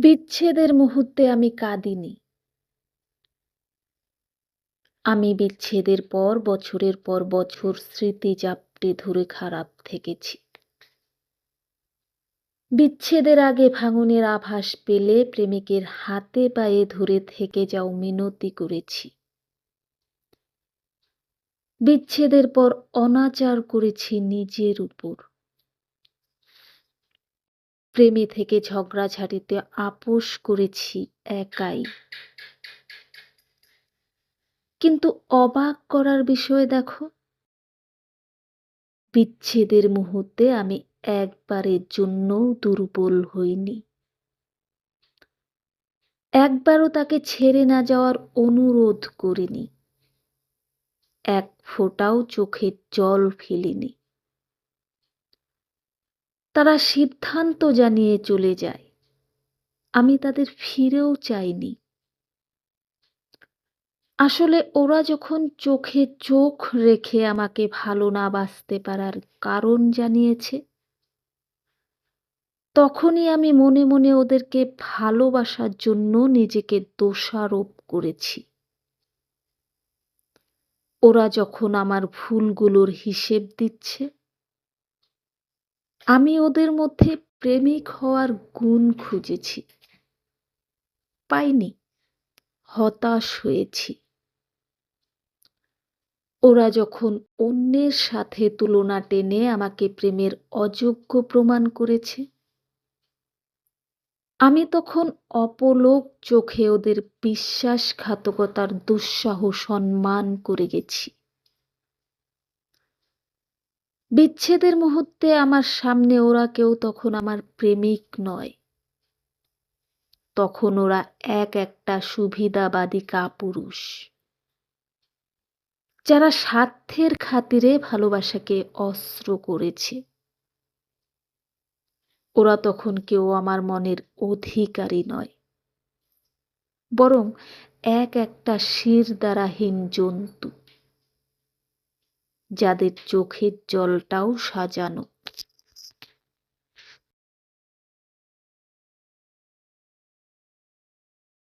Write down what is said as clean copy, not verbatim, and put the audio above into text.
বিচ্ছেদের মুহূর্তে আমি কাঁদিনি। আমি বিচ্ছেদের পর বছরের পর বছর স্মৃতি জাপটে ধরে খারাপ থেকেছি। বিচ্ছেদের আগে ভাঙনের আভাস পেলে প্রেমিকের হাতে পায়ে ধরে থেকে যাও মিনতি করেছি। বিচ্ছেদের পর অনাচার করেছি নিজের উপর। প্রেমে থেকে ঝগড়াঝাটিতে আপোস করেছি একাই। কিন্তু অবাক করার বিষয় দেখো, বিচ্ছেদের মুহূর্তে আমি একবারের জন্যও দুর্বল হইনি। একবারও তাকে ছেড়ে না যাওয়ার অনুরোধ করিনি। এক ফোঁটাও চোখের জল ফেলিনি। তারা সিদ্ধান্ত জানিয়ে চলে যায়, আমি তাদের ফিরেও চাইনি। আসলে ওরা যখন চোখে চোখ রেখে আমাকে ভালো না বাসতে পারার কারণ জানিয়েছে, তখনই আমি মনে মনে ওদেরকে ভালোবাসার জন্য নিজেকে দোষারোপ করেছি। ওরা যখন আমার ভুলগুলোর হিসেব দিচ্ছে, আমি ওদের মধ্যে প্রেমিক হওয়ার গুণ খুঁজেছি, পাইনি, হতাশ হয়েছি। ওরা যখন অন্যের সাথে তুলনা টেনে আমাকে প্রেমের অযোগ্য প্রমাণ করেছে, আমি তখন অপলক চোখে ওদের বিশ্বাসঘাতকতার দুঃসাহস সম্মান করে গেছি। বিচ্ছেদের মুহূর্তে আমার সামনে ওরা কেউ তখন আমার প্রেমিক নয়। তখন ওরা একটা সুবিধাবাদী কাপুরুষ, যারা স্বার্থের খাতিরে ভালোবাসাকে অস্ত্র করেছে। ওরা তখন কেউ আমার মনের অধিকারী নয়, বরং একটা শিরদাঁড়াহীন জন্তু, যাদের চোখের জলটাও সাজানো।